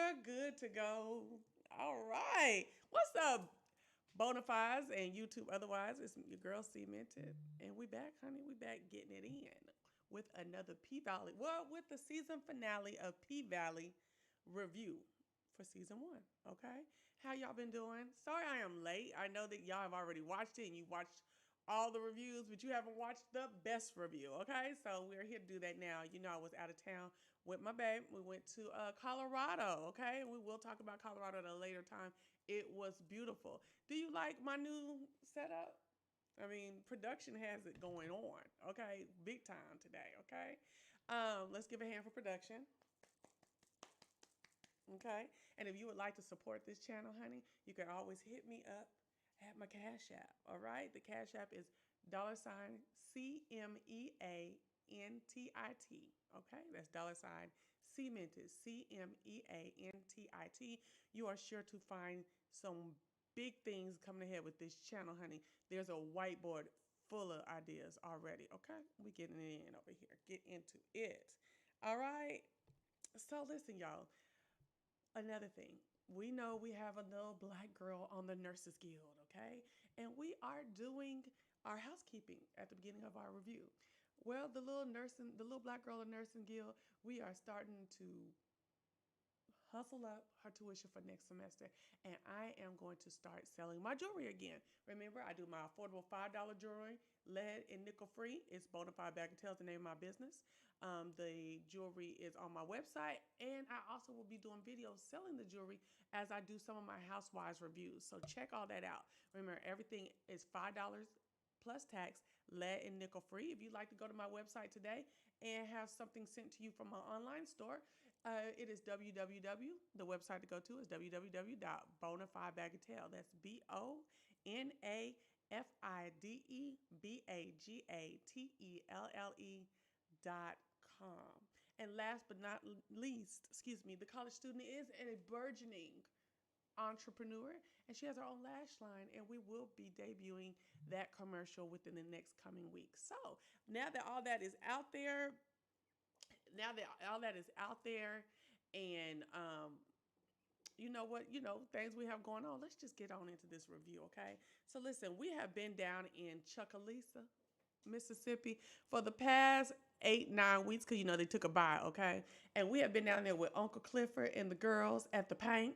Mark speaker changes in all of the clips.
Speaker 1: we're good to go. All right. What's up, Bonafides and YouTube otherwise? It's your girl Cemented. And we back, honey. We back getting it in with another P Valley. Well, with the season finale of P Valley review for season one. Okay. How y'all been doing? Sorry I am late. I know that y'all have already watched it and you watched all the reviews, but you haven't watched the best review. Okay. So we're here to do that now. You know, I was out of town with my babe. We went to Colorado, okay? We will talk about Colorado at a later time. It was beautiful. Do you like my new setup? I mean, production has it going on, okay? Big time today, okay? Let's give a hand for production, okay? And if you would like to support this channel, honey, you can always hit me up at my Cash App, all right? The Cash App is dollar sign CMEANTIT. Okay, that's dollar sign cemented CMEANTIT. You are sure to find some big things coming ahead with this channel, honey. There's a whiteboard full of ideas already. Okay, we getting it in over here. Get into it. All right. So listen, y'all. Another thing. We know we have a little black girl on the Nurses Guild, okay? And we are doing our housekeeping at the beginning of our review. Well, the little black girl in Nursing Guild, we are starting to hustle up her tuition for next semester, and I am going to start selling my jewelry again. Remember, I do my affordable $5 jewelry, lead and nickel free. It's Bonafide Bagatelle, the name of my business. The jewelry is on my website, and I also will be doing videos selling the jewelry as I do some of my housewives reviews. So check all that out. Remember, everything is $5 plus tax, lead and nickel free. If you'd like to go to my website today and have something sent to you from my online store, it is www. The website to go to is www.bonafidebagatelle. That's BONAFIDEBAGATELLE.com. And last but not least, excuse me, the college student is a burgeoning entrepreneur, and she has her own lash line, and we will be debuting that commercial within the next coming weeks. So now that all that is out there, and you know what, things we have going on, let's just get on into this review, okay? So listen, we have been down in Chucalissa, Mississippi for the past 8-9 weeks, because they took a bye, okay? And we have been down there with Uncle Clifford and the girls at the Pynk,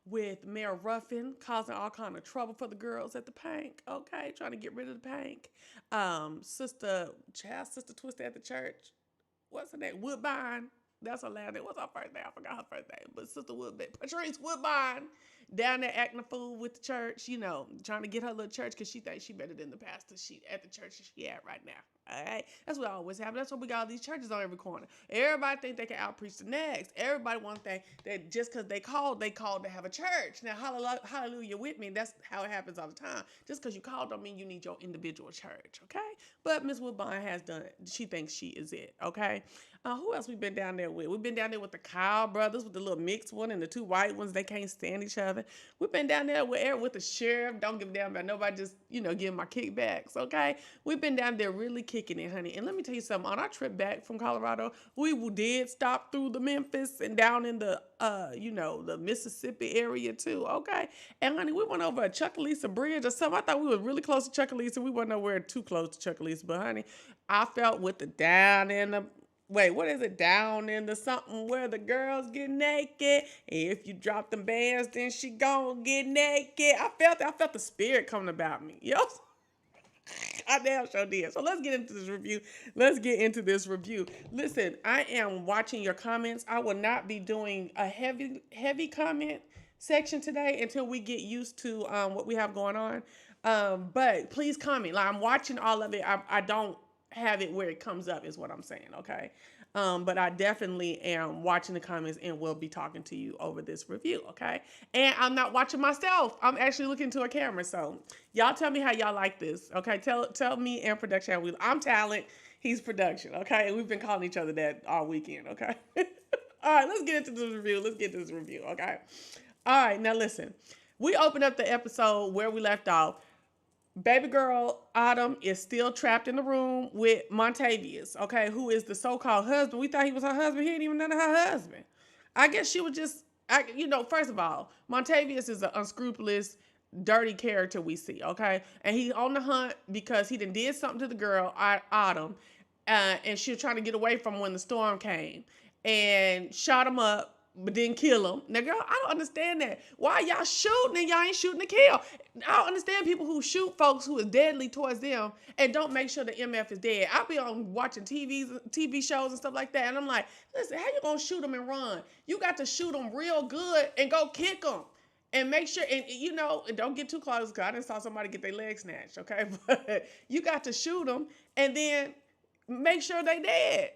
Speaker 1: with Mayor Ruffin causing all kind of trouble for the girls at the Pynk, okay, trying to get rid of the Pynk. Sister Twisted at the church, what's her name? Woodbine. That's her last name. What's her first name? I forgot her first name. But Sister Woodbine, Patrice Woodbine, down there acting a fool with the church, trying to get her little church because she thinks she better than the pastor she at the church she at right now. All right, that's what always happens. That's what we got all these churches on every corner. Everybody think they can outpreach the next. Everybody want to think that just because they called to have a church. Now, hallelujah with me. That's how it happens all the time. Just because you called don't mean you need your individual church, okay? But Miss Woodbine has done it. She thinks she is it, okay? Who else we been down there with? We've been down there with the Kyle brothers, with the little mixed one and the two white ones. They can't stand each other. We've been down there with the sheriff. Don't give a damn about nobody. Just giving my kickbacks. Okay, we've been down there really kicking it, honey. And let me tell you something. On our trip back from Colorado, we did stop through the Memphis and down in the the Mississippi area too. Okay, and honey, we went over a Chucalissa Bridge or something. I thought we were really close to Chucalissa. We weren't nowhere too close to Chucalissa, but honey, I felt with the down in the wait, what is it? Down into something where the girls get naked. If you drop them bands, then she gon' get naked. I felt the spirit coming about me. Yo, I damn sure did. So let's get into this review. Listen, I am watching your comments. I will not be doing a heavy comment section today until we get used to what we have going on. But please comment. Like, I'm watching all of it. I don't have it where it comes up is what I'm saying, okay? But I definitely am watching the comments and will be talking to you over this review, okay? And I'm not watching myself. I'm actually looking to a camera. So y'all tell me how y'all like this, okay? Tell me and production how I'm talent, he's production, okay? And we've been calling each other that all weekend, okay? All right, let's get into this review. Okay? All right, now listen. We opened up the episode where we left off. Baby girl Autumn is still trapped in the room with Montavious, okay, who is the so-called husband. We thought he was her husband. He didn't even know her husband. I guess she was just First of all, Montavious is an unscrupulous, dirty character we see, okay? And he's on the hunt because he did something to the girl, Autumn, and she was trying to get away from when the storm came and shot him up, but didn't kill him. Now, girl, I don't understand that. Why y'all shooting and y'all ain't shooting to kill? I don't understand people who shoot folks who is deadly towards them and don't make sure the MF is dead. I'll be on watching TV shows and stuff like that, and I'm like, listen, how you gonna shoot them and run? You got to shoot them real good and go kick them. And make sure, and don't get too close because I done saw somebody get their leg snatched, okay? But you got to shoot them and then make sure they dead.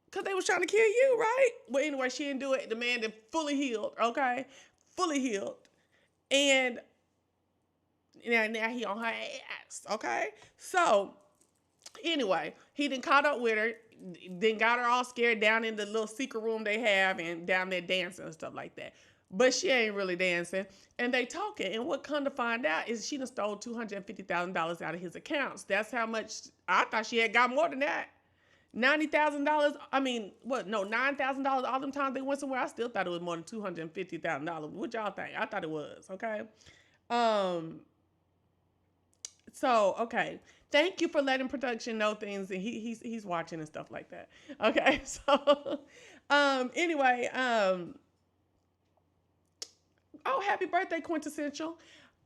Speaker 1: Because they was trying to kill you, right? Well, anyway, she didn't do it. The man did fully healed, okay? Fully healed. And now he on her ass, okay? So, anyway, he done caught up with her, then got her all scared down in the little secret room they have and down there dancing and stuff like that. But she ain't really dancing. And they talking. And what come to find out is she done stole $250,000 out of his accounts. That's how much, I thought she had got more than that. $90,000. I mean, what? No, $9,000 all them times they went somewhere. I still thought it was more than $250,000. What y'all think? I thought it was, okay? So, okay. Thank you for letting production know things, and he's watching and stuff like that. Okay, so anyway, oh, happy birthday, Quintessential.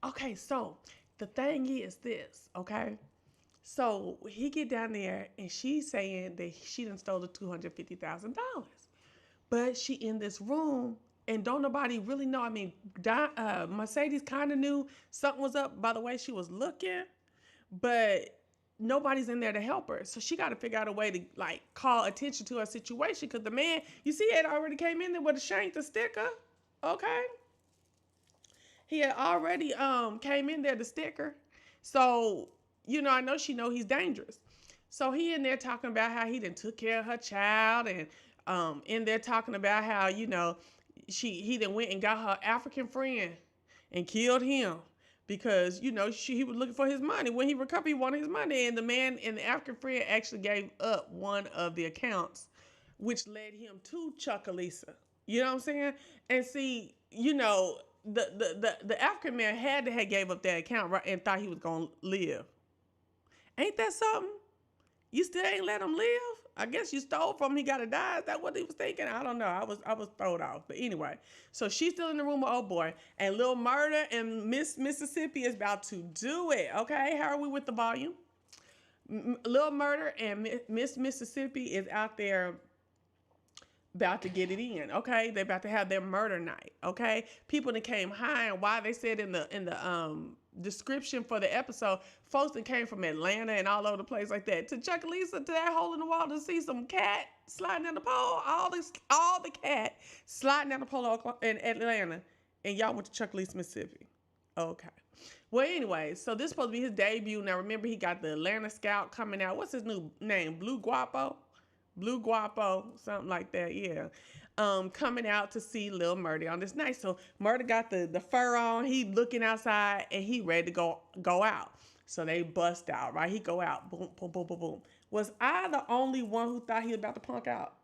Speaker 1: Okay, so the thing is this, okay? So he get down there and she's saying that she done stole the $250,000. But she in this room and don't nobody really know. I mean, Mercedes kind of knew something was up by the way she was looking, but nobody's in there to help her. So she got to figure out a way to like call attention to her situation because the man, you see, had already came in there with a shank to stick her. Okay. He had already came in there to stick her. So, I know she know he's dangerous. So he in there talking about how he done took care of her child and in there talking about how, he done went and got her African friend and killed him because, he was looking for his money. When he recovered, he wanted his money. And the man and the African friend actually gave up one of the accounts, which led him to Chuckalisa. You know what I'm saying? And see, the African man had to have gave up that account, right, and thought he was gonna live. Ain't that something? You still ain't let him live? I guess you stole from him. He gotta die. Is that what he was thinking? I don't know. I was thrown off. But anyway, so she's still in the room with old boy, and Lil Murder and Miss Mississippi is about to do it. Okay, how are we with the volume? Lil Murder and Miss Mississippi is out there about to get it in, okay? They're about to have their murder night, okay? People that came high, and why they said in the description for the episode, folks that came from Atlanta and all over the place like that to Chuckalisa, to that hole in the wall to see some cat sliding down the pole, all the cat sliding down the pole in Atlanta, and y'all went to Chuckalisa, Mississippi. Okay. Well, anyway, so this is supposed to be his debut. Now, remember, he got the Atlanta Scout coming out. What's his new name? Blue Guapo, something like that, yeah. Coming out to see Lil Murdy on this night. So Murdy got the fur on. He looking outside and he ready to go out. So they bust out, right? He go out. Boom, boom, boom, boom, boom. Was I the only one who thought he was about to punk out?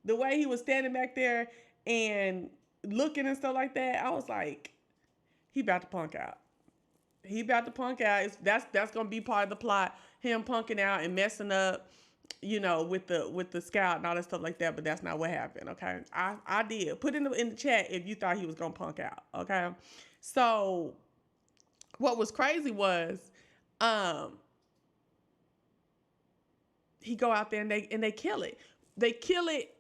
Speaker 1: The way he was standing back there and looking and stuff like that, I was like, he about to punk out. He about to punk out. That's gonna be part of the plot. Him punking out and messing up, with the scout and all that stuff like that. But that's not what happened. Okay, I did put in the chat if you thought he was gonna punk out. Okay, so what was crazy was, he go out there and they kill it. They kill it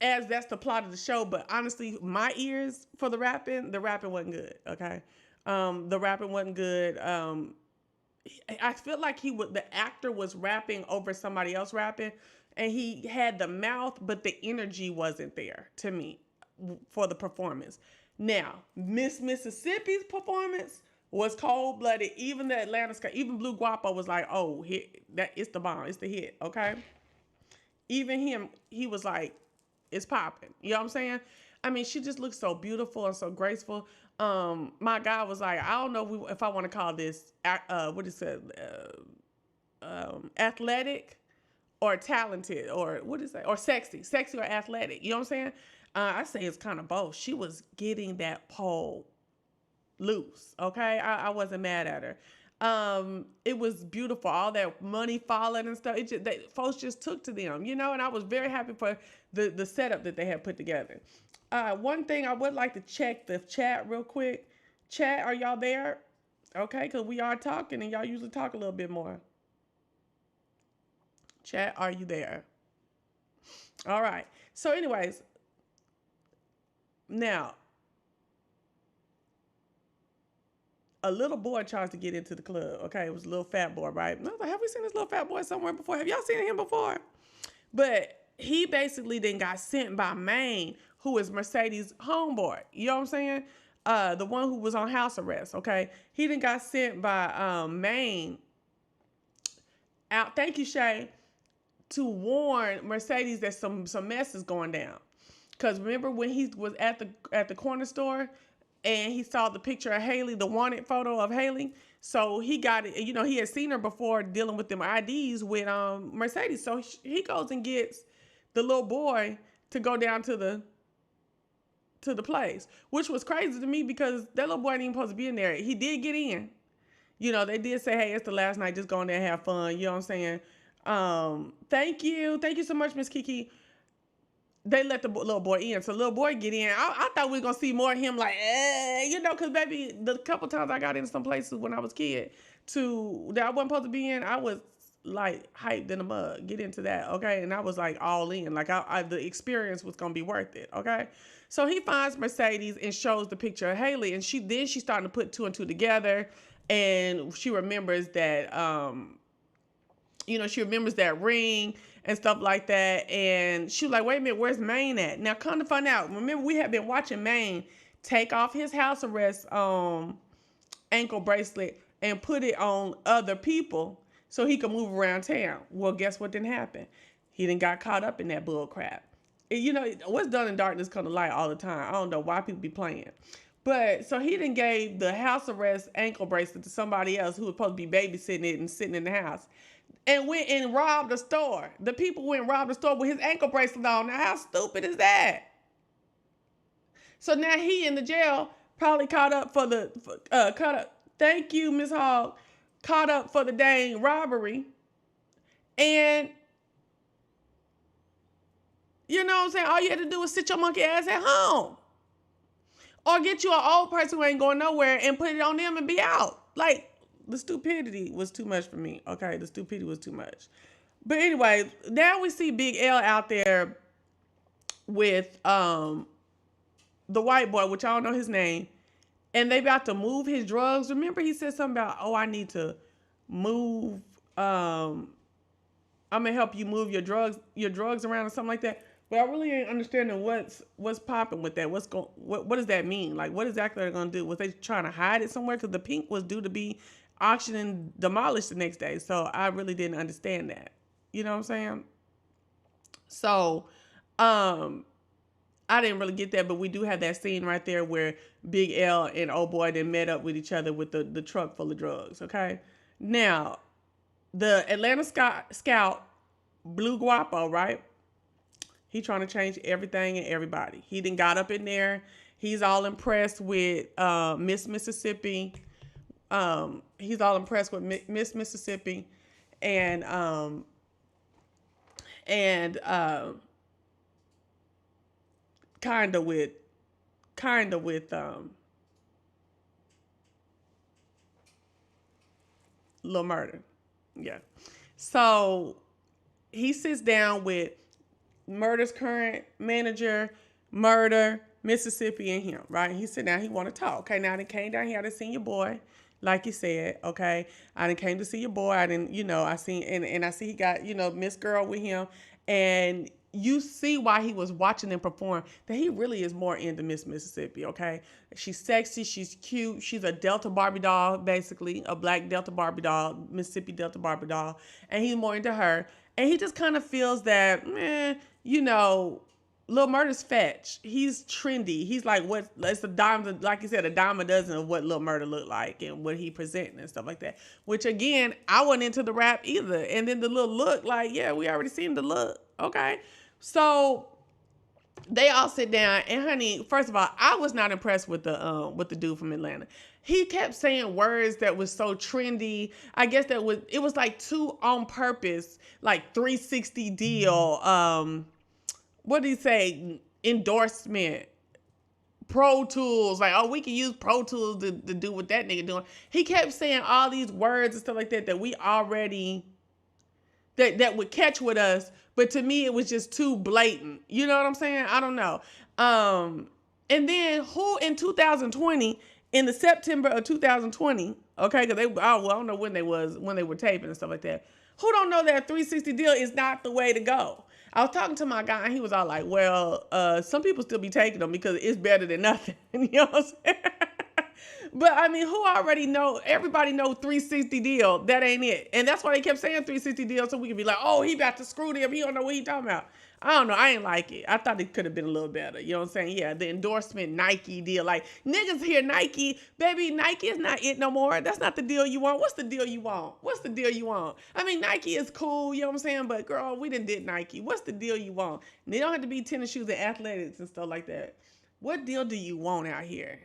Speaker 1: as that's the plot of the show. But honestly, my ears for the rapping wasn't good. Okay. The rapping wasn't good. I feel like the actor was rapping over somebody else rapping, and he had the mouth, but the energy wasn't there to me for the performance. Now, Miss Mississippi's performance was cold blooded. Even the Atlanta Sky, even Blue Guapo was like, "Oh, it's the bomb, it's the hit." Okay. Even him, he was like, "It's popping." You know what I'm saying? I mean, she just looks so beautiful and so graceful. My guy was like, I don't know if I want to call this, what is it, athletic or talented, or what is that, or sexy or athletic. You know what I'm saying? I say it's kind of both. She was getting that pole loose. Okay, I wasn't mad at her. It was beautiful. All that money falling and stuff. It just folks just took to them, and I was very happy for the setup that they had put together. One thing I would like to check the chat real quick. Chat, are y'all there? Okay, because we are talking and y'all usually talk a little bit more. Chat, are you there? All right. So, anyways, now a little boy tries to get into the club. Okay, it was a little fat boy, right? And I was like, have we seen this little fat boy somewhere before? Have y'all seen him before? But he basically then got sent by Maine, who is Mercedes' homeboy. You know what I'm saying? The one who was on house arrest. Okay, he then got sent by Maine out. Thank you, Shay, to warn Mercedes that some mess is going down. Cause remember when he was at the corner store and he saw the picture of Haley, the wanted photo of Haley. So he got it. He had seen her before dealing with them IDs with Mercedes. So he goes and gets the little boy to go down to the place, which was crazy to me because that little boy ain't even supposed to be in there. He did get in. They did say, hey, it's the last night, just go in there and have fun. You know what I'm saying? Thank you so much, Miss Kiki. They let the little boy in. So little boy get in. I thought we were going to see more of him like, because baby, the couple times I got into some places when I was a kid that I wasn't supposed to be in, I was like hyped in the mug. Get into that, okay? And I was like all in. Like the experience was going to be worth it, okay? So he finds Mercedes and shows the picture of Haley. And she starting to put two and two together. And she remembers that, she remembers that ring and stuff like that. And she was like, wait a minute, where's Maine at? Now, come to find out, remember, we have been watching Maine take off his house arrest ankle bracelet and put it on other people so he could move around town. Well, guess what didn't happen? He done got caught up in that bull crap. And, what's done in darkness come to light all the time. I don't know why people be playing. But so he done gave the house arrest ankle bracelet to somebody else who was supposed to be babysitting it and sitting in the house. And went and robbed the store. The people went and robbed the store with his ankle bracelet on. Now, how stupid is that? So now he in the jail, probably caught up for thank you, Miss Hogg. Caught up for the dang robbery. And, you know what I'm saying? All you had to do was sit your monkey ass at home. Or get you an old person who ain't going nowhere and put it on them and be out. Like, the stupidity was too much for me. Okay, the stupidity was too much. But anyway, now we see Big L out there with the white boy, which I don't know his name, and they about to move his drugs. Remember, he said something about, I need to move. I'm gonna help you move your drugs around or something like that. But I really ain't understanding what's popping with that. What does that mean? Like, what exactly are they gonna do? Was they trying to hide it somewhere? Because the Pynk was due to be auctioned and demolished the next day. So I really didn't understand that. You know what I'm saying? So, I didn't really get that, but we do have that scene right there where Big L and old boy then met up with each other with the truck full of drugs. Okay. Now, the Atlanta Scout, Blue Guapo, right? He trying to change everything and everybody. He done got up in there. He's all impressed with Miss Mississippi. He's all impressed with Miss Mississippi, and kind of with Lil Murder. Yeah. So he sits down with Murder's current manager, Murder, Mississippi, and him, right? And he said, now he want to talk. Okay, now I done came down here to see your boy, like you said, okay? I done came to see your boy. I didn't, I seen, and I see he got, Miss Girl with him. And you see why he was watching them perform, that he really is more into Miss Mississippi, okay? She's sexy, she's cute, she's a Delta Barbie doll, basically, a black Delta Barbie doll, Mississippi Delta Barbie doll, and he's more into her. And he just kind of feels that, Lil Murder's fetch. He's trendy. He's like, it's a dime, like you said, a dime a dozen of what Lil Murder looked like and what he presenting and stuff like that. Which again, I wasn't into the rap either. And then the little look, like, yeah, we already seen the look. Okay. So they all sit down, and honey, first of all, I was not impressed with the dude from Atlanta. He kept saying words that was so trendy. I guess it was like too on purpose, like 360 deal. What did he say? Endorsement. Pro Tools, like, oh, we can use Pro Tools to do what that nigga doing. He kept saying all these words and stuff like that that we already that would catch with us, but to me it was just too blatant. You know what I'm saying? I don't know. And then who in 2020, in the September of 2020, okay, because I don't know when they were taping and stuff like that. Who don't know that 360 deal is not the way to go? I was talking to my guy and he was all like, well, some people still be taking them because it's better than nothing. You know what I'm saying? But I mean, who already know? Everybody know 360 deal. That ain't it. And that's why they kept saying 360 deal, so we could be like, oh, he about to screw them. He don't know what he talking about. I don't know. I ain't like it. I thought it could have been a little better. You know what I'm saying? Yeah, the endorsement Nike deal. Like, niggas hear Nike. Baby, Nike is not it no more. That's not the deal you want. What's the deal you want? What's the deal you want? I mean, Nike is cool, you know what I'm saying? But girl, we did Nike. What's the deal you want? And they don't have to be tennis shoes and athletics and stuff like that. What deal do you want out here?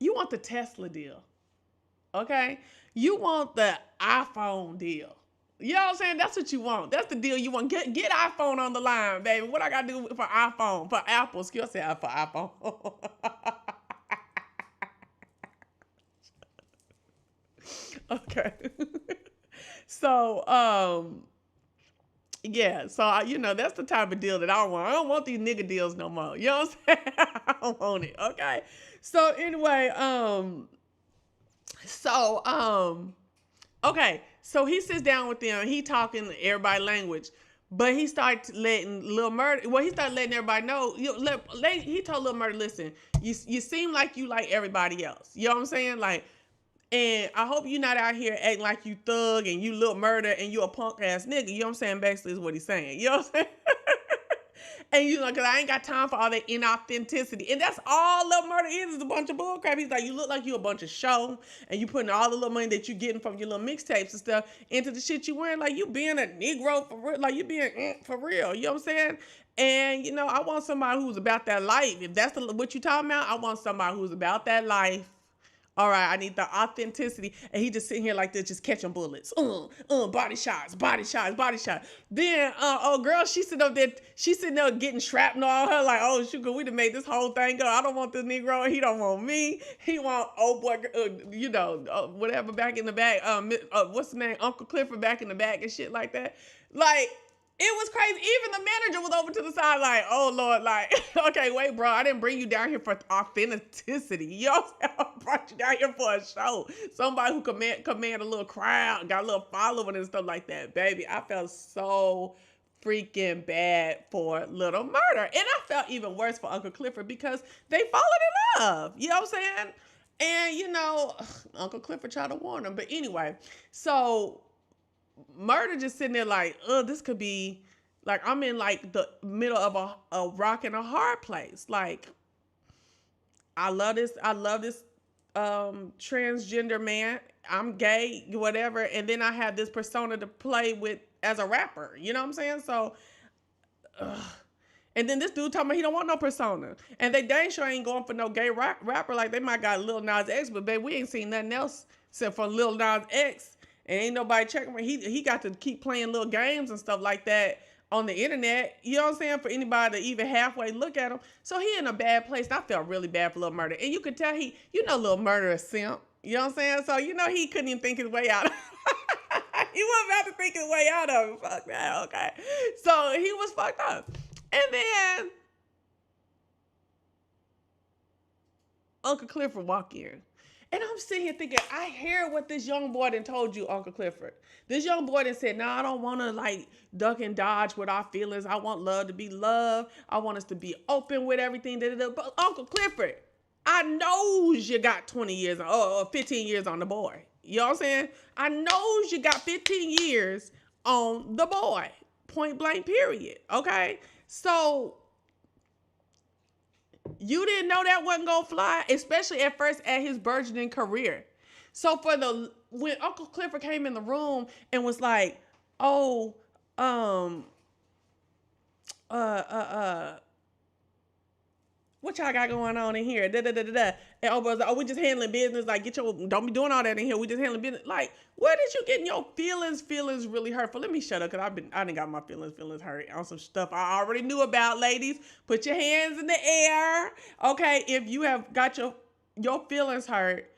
Speaker 1: You want the Tesla deal, okay? You want the iPhone deal. You know what I'm saying? That's what you want. That's the deal you want. Get iPhone on the line, baby. What I got to do for iPhone? For Apple. Excuse me, for iPhone. Okay. So, yeah. So, that's the type of deal that I want. I don't want these nigga deals no more. You know what I'm saying? I don't want it. Okay. So, anyway, so, okay, so he sits down with them. He talking everybody language, but he started letting Lil Murder. Well, he started letting everybody know. He told Lil Murder, listen, you seem like you like everybody else. You know what I'm saying? Like, and I hope you're not out here acting like you thug and you Lil Murder and you a punk ass nigga. You know what I'm saying? Basically, is what he's saying. You know what I'm saying? And because I ain't got time for all that inauthenticity. And that's all Lil Murder is a bunch of bullcrap. He's like, you look like you a bunch of show, and you putting all the little money that you getting from your little mixtapes and stuff into the shit you wearing. Like, you being a Negro for real. Like, you being for real. You know what I'm saying? And, I want somebody who's about that life. If that's what you talking about, I want somebody who's about that life. All right, I need the authenticity. And he just sitting here like this, just catching bullets. Body shots, body shots, body shots. Then, girl, she's sitting there getting shrapnel on her, like, oh, shoot, we done made this whole thing go. I don't want this Negro. He don't want me. He want, oh, boy, whatever back in the back. What's the name? Uncle Clifford back in the back and shit like that. Like, it was crazy. Even the manager was over to the side like, oh, Lord, like, okay, wait, bro. I didn't bring you down here for authenticity. You know what I'm saying? I brought you down here for a show. Somebody who command a little crowd, got a little following and stuff like that. Baby, I felt so freaking bad for Little Murder. And I felt even worse for Uncle Clifford because they fallen in love. You know what I'm saying? And, Uncle Clifford tried to warn him. But anyway, so Murder just sitting there like, this could be, like, I'm in, like, the middle of a rock and a hard place. Like, I love this transgender man. I'm gay, whatever. And then I have this persona to play with as a rapper. You know what I'm saying? So, and then this dude talking about he don't want no persona. And they dang sure ain't going for no gay rapper. Like, they might got Lil Nas X, but babe, we ain't seen nothing else except for Lil Nas X. And ain't nobody checking him. He got to keep playing little games and stuff like that on the internet. You know what I'm saying? For anybody to even halfway look at him. So he in a bad place. And I felt really bad for Lil Murder. And you could tell Lil Murder is simp. You know what I'm saying? So, he couldn't even think his way out. He wasn't about to think his way out of it. Fuck that, okay? So he was fucked up. And then Uncle Clifford walk in. And I'm sitting here thinking, I hear what this young boy done told you, Uncle Clifford. This young boy done said, I don't want to, like, duck and dodge with our feelings. I want love to be love. I want us to be open with everything. But Uncle Clifford, I know you got 20 years or 15 years on the boy. You know what I'm saying? I know you got 15 years on the boy. Point blank, period. Okay? So you didn't know that wasn't gonna fly, especially at first at his burgeoning career. So when Uncle Clifford came in the room and was like, oh, What y'all got going on in here? Da da da da da. And oh, was like, oh, we just handling business. Like, get your, don't be doing all that in here. We just handling business. Like, where did you getting your feelings really hurtful? Let me shut up, cause I done got my feelings hurt on some stuff I already knew about. Ladies, put your hands in the air, okay? If you have got your feelings hurt,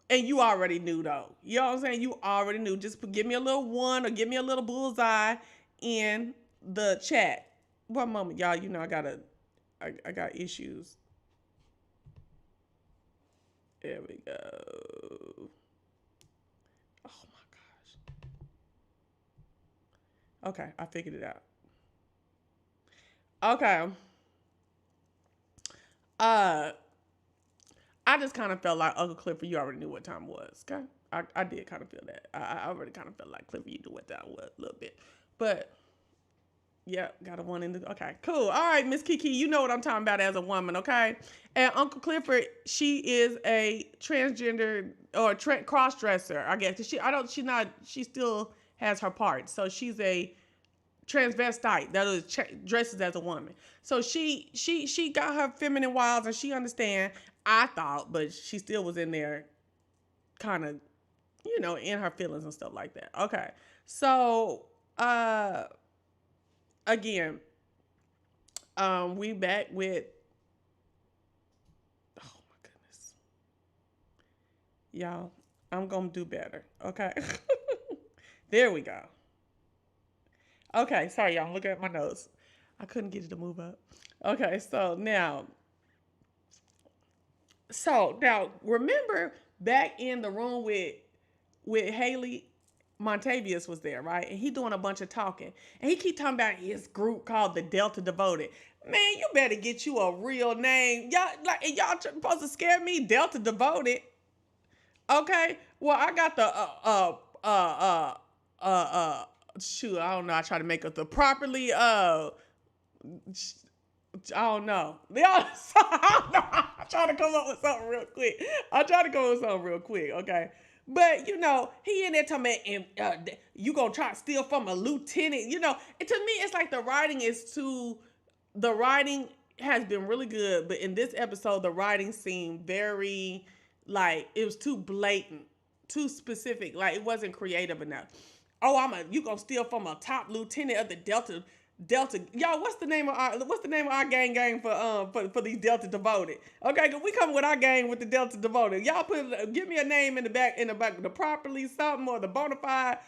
Speaker 1: and you already knew though. You know what I'm saying? You already knew. Just give me a little one or give me a little bullseye in the chat. One moment, y'all. You know I got issues. There we go. Oh my gosh. Okay, I figured it out. Okay. Uh, I just kind of felt like Uncle Clifford, you already knew what time it was. Okay, I did kind of feel that. I already kind of felt like Clifford, you knew what time it was a little bit, but yeah, got a one in the. Okay, cool. All right, Miss Kiki, you know what I'm talking about as a woman, okay? And Uncle Clifford, she is a transgender or cross dresser, I guess. She, I don't, she's not. She still has her parts, so she's a transvestite that is dresses as a woman. So she got her feminine wiles and she understand. I thought, but she still was in there, kind of, in her feelings and stuff like that. Okay, so again, we back with, oh my goodness, y'all, I'm gonna do better, okay? There we go. Okay, sorry y'all, I'm looking at my nose. I couldn't get it to move up. Okay, so now remember back in the room with Haley, Montavious was there, right? And he doing a bunch of talking. And he keep talking about his group called the Delta Devoted. Man, you better get you a real name. Y'all supposed to scare me, Delta Devoted. Okay? Well, I got the shoot, I don't know. I try to make it the properly I don't know. I don't know. I'm trying to come up with something real quick. Okay. But he in there talking about, and you gonna try to steal from a lieutenant. And to me, it's like the writing has been really good, but in this episode, the writing seemed very, like, it was too blatant, too specific. Like, it wasn't creative enough. Oh, you gonna steal from a top lieutenant of the Delta, y'all. What's the name of our gang for these Delta Devoted? Okay, cause we come with our gang with the Delta Devoted. Y'all give me a name in the back, the properly something or the bona fide,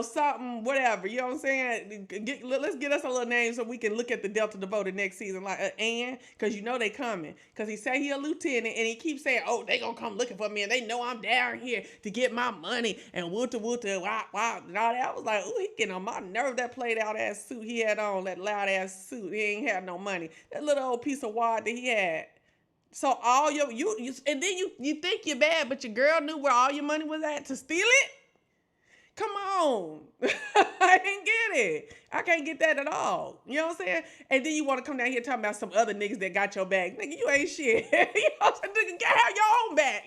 Speaker 1: something, whatever. You know what I'm saying? Let's get us a little name so we can look at the Delta Devoted next season, like Ann, cause they coming. Cause he say he a lieutenant and he keeps saying, oh, they gonna come looking for me and they know I'm down here to get my money and woota wow and all that. I was like, ooh, he getting on my nerve. That played out ass suit he had on, that loud ass suit. He ain't had no money. That little old piece of wad that he had. So all you and then you think you're bad, but your girl knew where all your money was at to steal it. Come on. I didn't get it. I can't get that at all. You know what I'm saying? And then you want to come down here talking about some other niggas that got your back. Nigga, you ain't shit. You know what I'm saying? Nigga, have your own back.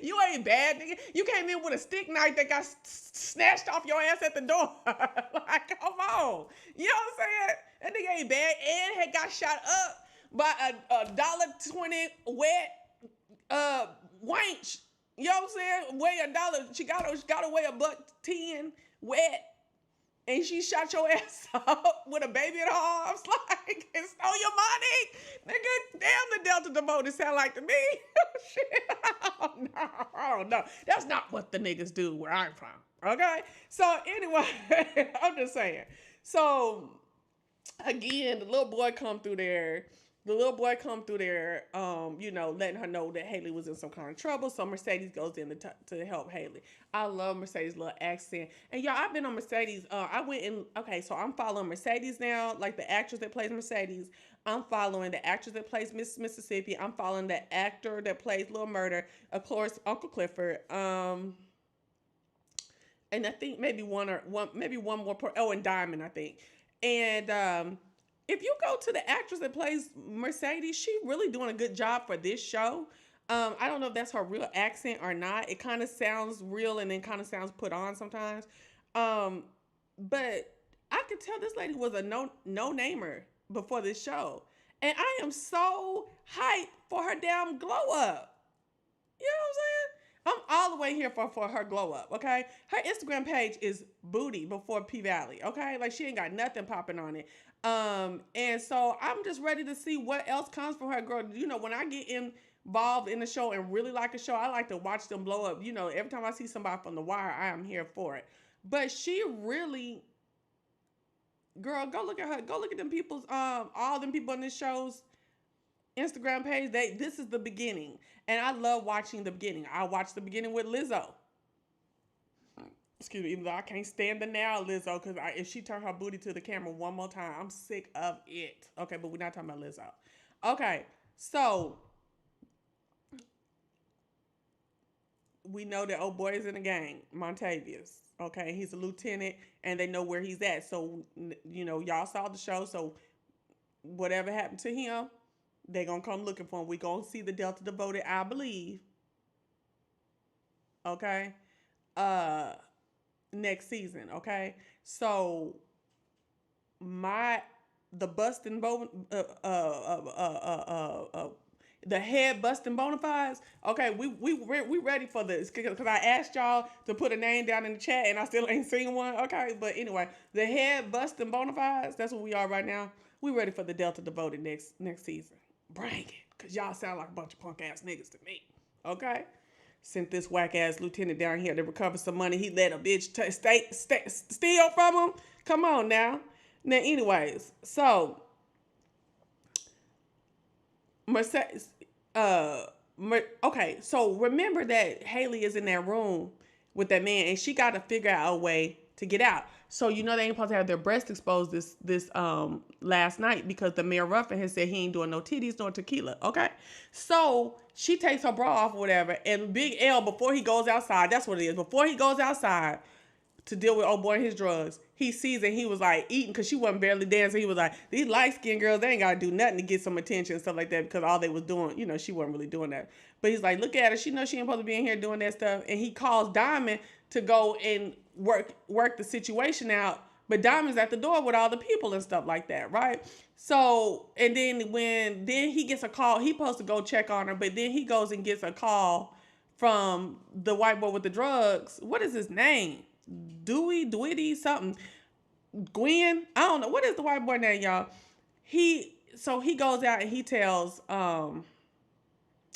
Speaker 1: You ain't bad, nigga. You came in with a stick knife that got snatched off your ass at the door. Like, come on. You know what I'm saying? That nigga ain't bad. And had got shot up by a $1.20 wet wench. You know what I'm saying? Weigh $1. She gotta weigh $1.10 wet. And she shot your ass up with a baby in her arms, like, and stole your money. Nigga, damn, the Delta Devoted sound like to me. Shit, I don't know. That's not what the niggas do where I'm from, okay? So, anyway, I'm just saying. So, again, the little boy come through there, letting her know that Haley was in some kind of trouble. So Mercedes goes in to help Haley. I love Mercedes' little accent. And y'all, I've been on Mercedes. So I'm following Mercedes now, like the actress that plays Mercedes. I'm following the actress that plays Miss Mississippi. I'm following the actor that plays Lil Murder. Of course, Uncle Clifford. And I think maybe one more. And Diamond, I think. And if you go to the actress that plays Mercedes, she really doing a good job for this show. I don't know if that's her real accent or not. It kind of sounds real and then kind of sounds put on sometimes. But I could tell this lady was a no-namer before this show. And I am so hyped for her damn glow up. You know what I'm saying? I'm all the way here for her glow up, okay? Her Instagram page is booty before P Valley, okay? Like she ain't got nothing popping on it. And so I'm just ready to see what else comes from her, girl. You know, when I get involved in the show and really like a show, I like to watch them blow up. You know, every time I see somebody from The Wire, I am here for it. But she really, girl, go look at her. Go look at them people's all them people on this show's Instagram page. This is the beginning, and I love watching the beginning. I watched the beginning with Lizzo. Excuse me, even though I can't stand the now Lizzo, because if she turn her booty to the camera one more time, I'm sick of it. Okay, but we're not talking about Lizzo. Okay, so we know that old boy is in the gang, Montavious. Okay, he's a lieutenant, and they know where he's at. So you know, y'all saw the show. So whatever happened to him, they gonna come looking for him. We gonna see the Delta devoted, I believe. Okay, uh, next season. Okay, so my the busting bone the head busting bona fides. Okay, we ready for this because I asked y'all to put a name down in the chat and I still ain't seen one. Okay, but anyway, the head busting bona fides. That's what we are right now. We ready for the Delta devoted next season. Bring it, cause y'all sound like a bunch of punk ass niggas to me. Okay. Sent this whack ass lieutenant down here to recover some money. He let a bitch steal from him. Come on now. Now, anyways, so Mercedes, okay, so remember that Haley is in that room with that man, and she got to figure out a way to get out. So you know they ain't supposed to have their breast exposed this last night because the mayor Ruffin has said he ain't doing no titties nor tequila. Okay, so she takes her bra off or whatever, and Big L before he goes outside, that's what it is. Before he goes outside to deal with old boy and his drugs, he sees and he was like eating because she wasn't barely dancing. He was like, these light skinned girls, they ain't gotta do nothing to get some attention and stuff like that because all they was doing, you know, she wasn't really doing that. But he's like, look at her, she knows she ain't supposed to be in here doing that stuff. And he calls Diamond to go and work the situation out. But Diamond's at the door with all the people and stuff like that, right? So, and then he gets a call, he supposed to go check on her, but then he goes and gets a call from the white boy with the drugs. What is his name? Dewey, something. Gwen? I don't know. What is the white boy name, y'all? He goes out and he tells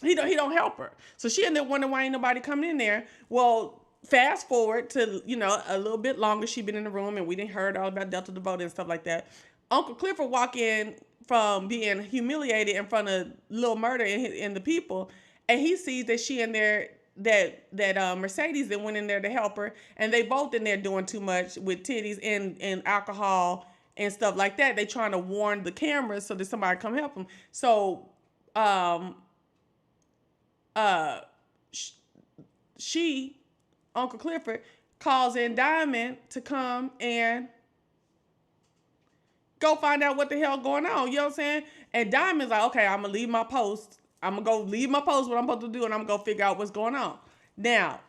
Speaker 1: he don't help her. So she ended up wondering why ain't nobody coming in there. Well, fast forward to, you know, a little bit longer she been in the room and we didn't heard all about Delta Devoted and stuff like that. Uncle Clifford walk in from being humiliated in front of Lil Murder and the people, and he sees that she in there, that Mercedes that went in there to help her, and they both in there doing too much with titties and alcohol and stuff like that. They trying to warn the cameras so that somebody come help them. So uh she Uncle Clifford calls in Diamond to come and go find out what the hell going on. You know what I'm saying? And Diamond's like, okay, I'm gonna leave my post. I'm gonna go leave my post, what I'm supposed to do, and I'm gonna go figure out what's going on. Now,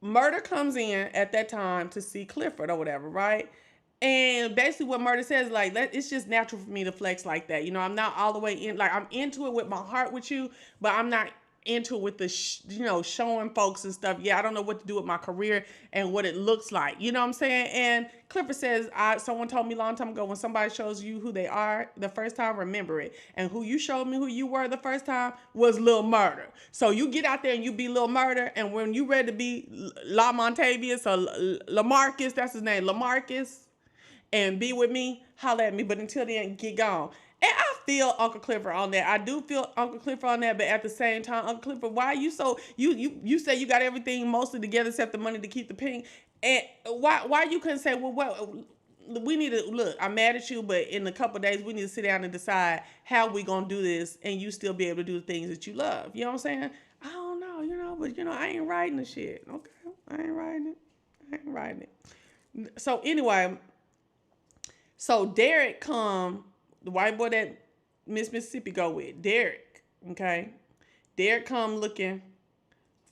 Speaker 1: Murder comes in at that time to see Clifford or whatever, right? And basically what Murder says, like, it's just natural for me to flex like that. You know, I'm not all the way in, like, I'm into it with my heart with you, but I'm not into it with the, showing folks and stuff. Yeah, I don't know what to do with my career and what it looks like. You know what I'm saying? And Clifford says, someone told me a long time ago, when somebody shows you who they are the first time, remember it. And who you showed me who you were the first time was Lil Murder. So you get out there and you be Lil Murder, and when you ready to be La Montavious or LaMarcus, that's his name, LaMarcus, and be with me, holla at me. But until then, get gone. And I feel Uncle Clifford on that. I do feel Uncle Clifford on that, but at the same time, Uncle Clifford, why are you so you say you got everything mostly together except the money to keep the Pynk? And why you couldn't say, well, what we need to look, I'm mad at you, but in a couple of days we need to sit down and decide how we gonna do this and you still be able to do the things that you love. You know what I'm saying? I don't know, but I ain't writing the shit. Okay. I ain't writing it. So anyway, so Derek come, the white boy that Miss Mississippi go with, Derek, okay? Derek come looking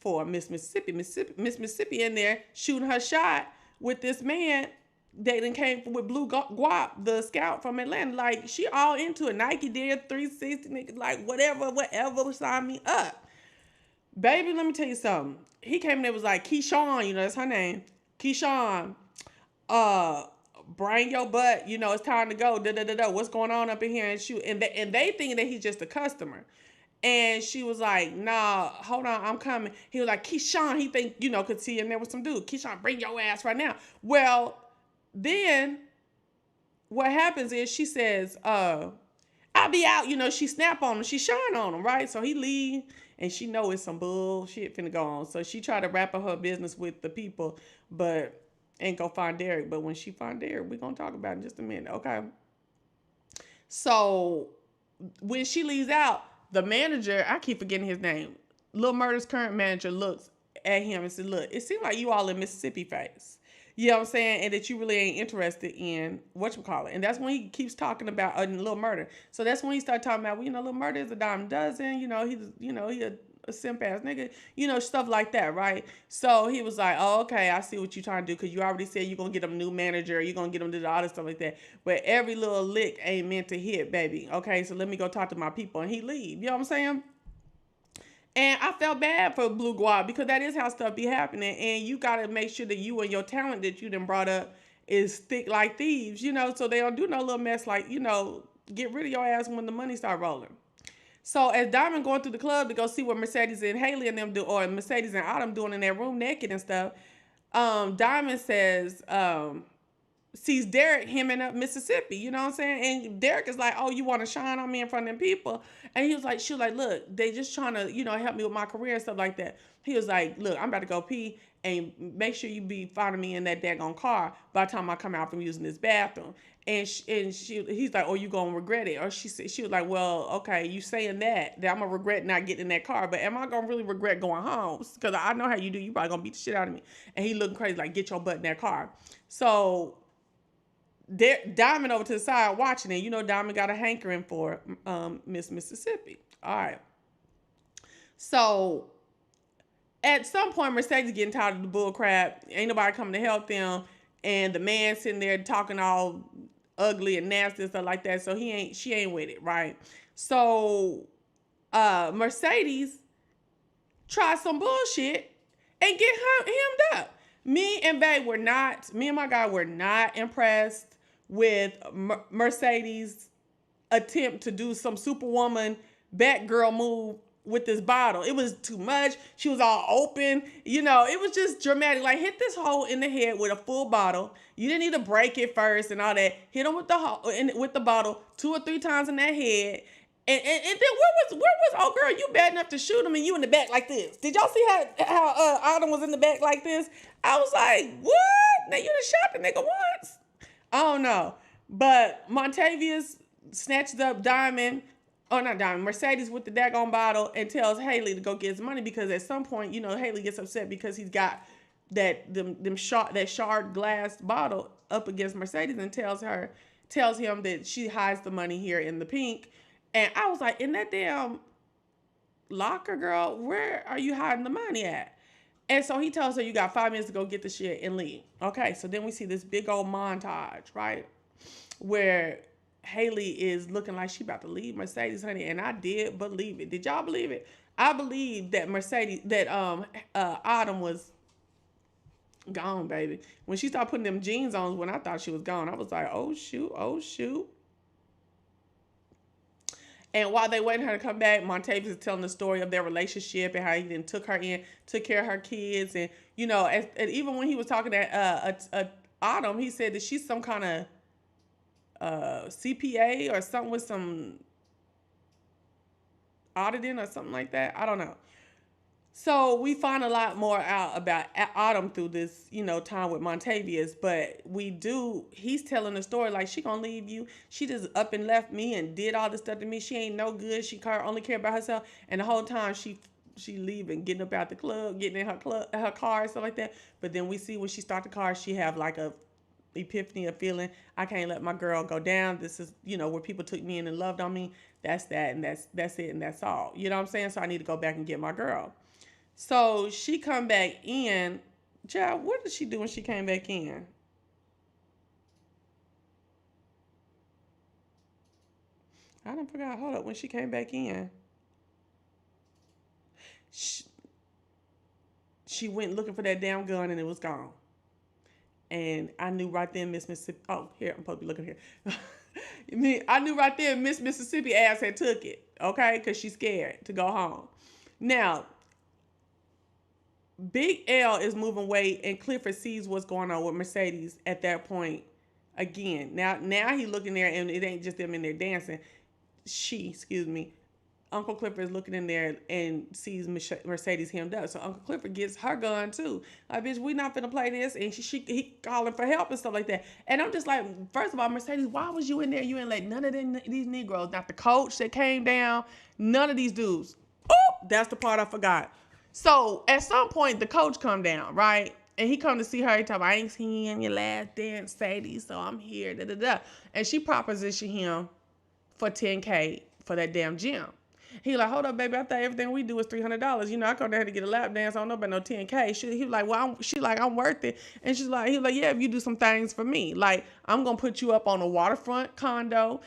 Speaker 1: for Miss Mississippi. Miss Mississippi in there shooting her shot with this man they done came with Blue Guap, the scout from Atlanta. Like, she all into it. Nike did 360, nigga, like, whatever, sign me up. Baby, let me tell you something. He came in there, was like, Keyshawn, that's her name. Keyshawn, uh, bring your butt, it's time to go. What's going on up in here? And they thinking that he's just a customer. And she was like, nah, hold on, I'm coming. He was like, Keyshawn, he think, could see in there with some dude. Keyshawn, bring your ass right now. Well, then what happens is she says, I'll be out, she snap on him, she shine on him, right? So he leave, and she know it's some bullshit finna go on. So she try to wrap up her business with the people, but ain't go find Derek. But when she find Derek, we gonna talk about it in just a minute, okay? So when she leaves out, the manager, I keep forgetting his name, Lil Murder's current manager, looks at him and said, look, it seems like you all in Mississippi face. You know what I'm saying? And that you really ain't interested in whatchamacallit. And that's when he keeps talking about Lil Murder. So that's when he started talking about, well, Lil Murder is a dime dozen. He a simp ass nigga. Stuff like that, right? So he was like, oh, okay, I see what you're trying to do, because you already said you're going to get him a new manager. You're going to get him to do all this stuff like that. But every little lick ain't meant to hit, baby. Okay, so let me go talk to my people. And he leave. You know what I'm saying? And I felt bad for Blue Guap, because that is how stuff be happening. And you got to make sure that you and your talent that you done brought up is thick like thieves, so they don't do no little mess like, get rid of your ass when the money start rolling. So as Diamond going through the club to go see what Mercedes and Haley and them do, or Mercedes and Autumn doing in their room naked and stuff, Diamond says, sees Derek hemming up Mississippi, you know what I'm saying? And Derek is like, oh, you want to shine on me in front of them people? And she was like, look, they just trying to, help me with my career and stuff like that. He was like, look, I'm about to go pee, and make sure you be finding me in that daggone car by the time I come out from using this bathroom. And he's like, oh, you gonna regret it? Or she was like, well, okay, you saying that I'm gonna regret not getting in that car, but am I gonna really regret going home? Because I know how you do. You probably gonna beat the shit out of me. And he looking crazy, like, get your butt in that car. So Diamond over to the side watching it. Diamond got a hankering for Miss Mississippi. All right. So at some point, Mercedes getting tired of the bull crap. Ain't nobody coming to help them. And the man sitting there talking all ugly and nasty and stuff like that. So she ain't with it, right? So Mercedes tried some bullshit and get hemmed up. Me and my guy were not impressed with Mercedes' attempt to do some Superwoman Batgirl move with this bottle. It was too much. She was all open. It was just dramatic. Like, hit this hole in the head with a full bottle. You didn't need to break it first and all that. Hit him with the bottle 2 or 3 times in that head. And then where was oh girl, you bad enough to shoot him and you in the back like this? Did y'all see how Autumn was in the back like this? I was like, what? Now you done shot the nigga once? I don't know. But Montavious snatches up Mercedes with the daggone bottle and tells Haley to go get his money, because at some point, Haley gets upset because he's got that shard glass bottle up against Mercedes, and tells him that she hides the money here in the Pynk. And I was like, in that damn locker, girl, where are you hiding the money at? And so he tells her, you got 5 minutes to go get the shit and leave. Okay, so then we see this big old montage, right? Where Haley is looking like she about to leave Mercedes, honey. And I did believe it. Did y'all believe it? I believe that Autumn was gone, baby. When she started putting them jeans on, when I thought she was gone, I was like, oh, shoot. And while they waiting her to come back, Montavious is telling the story of their relationship and how he then took care of her kids. And, and even when he was talking to Autumn, he said that she's some kind of CPA or something with some auditing or something like that. I don't know. So we find a lot more out about Autumn through this, time with Montavious. But he's telling the story like, she gonna leave you. She just up and left me and did all this stuff to me. She ain't no good. She only care about herself. And the whole time she leaving, getting up out the club, getting in her car and stuff like that. But then we see when she start the car, she have like a epiphany of feeling, I can't let my girl go down. This is, where people took me in and loved on me. That's that, and that's it, and that's all. You know what I'm saying? So I need to go back and get my girl. So she come back in. Child, what did she do when she came back in? I don't forgot. Hold up. When she came back in, she, she went looking for that damn gun and it was gone. And I knew right then Miss Mississippi. Oh, here I'm supposed to be looking here. I knew right there Miss Mississippi ass had took it. Okay, because she's scared to go home. Now, Big L is moving weight, and Clifford sees what's going on with Mercedes at that point. Again, now he looking there, and it ain't just them in there dancing. Excuse me, Uncle Clifford is looking in there and sees Mercedes hemmed up. So Uncle Clifford gets her gun too. Like, bitch, we not finna play this. And he calling for help and stuff like that. And I'm just like, first of all, Mercedes, why was you in there? You ain't let none of these Negroes, not the coach that came down, none of these dudes. Oh, that's the part I forgot. So at some point, the coach come down, right? And he come to see her. He talk, I ain't seen you in your last dance, Sadie, so I'm here, da da da. And she propositioned him for $10K for that damn gym. He like, hold up, baby. I thought everything we do is $300. You know, I come down here to get a lap dance. I don't know about no $10K. He was like, well, she like, I'm worth it. And he was like, yeah, if you do some things for me, like I'm gonna put you up on a waterfront condo,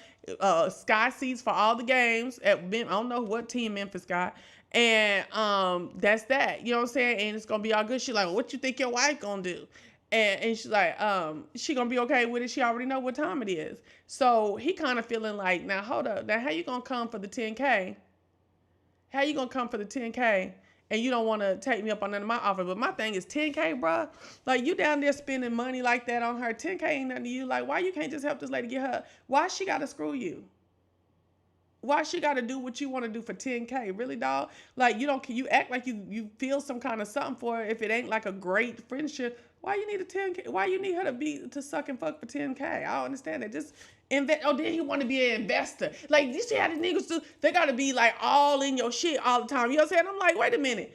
Speaker 1: sky seats for all the games. I don't know what team Memphis got. And that's that. You know what I'm saying? And it's gonna be all good. She like, well, what you think your wife gonna do? And she's like, she gonna be okay with it. She already know what time it is. So he kind of feeling like, now hold up, now how you gonna come for the 10K? How you gonna come for the 10K and you don't want to take me up on none of my offer? But my thing is 10K, bro. Like, you down there spending money like that on her. 10K ain't nothing to you. Like, why you can't just help this lady get her? Why she gotta screw you? Why she got to do what you want to do for 10K? Really, dog? Like, you act like you feel some kind of something for her if it ain't like a great friendship. Why you need a 10K? Why you need her to suck and fuck for 10K? I don't understand that. Just invest. Oh, then you want to be an investor. Like, you see how these niggas do? They got to be like all in your shit all the time. You know what I'm saying? I'm like, wait a minute.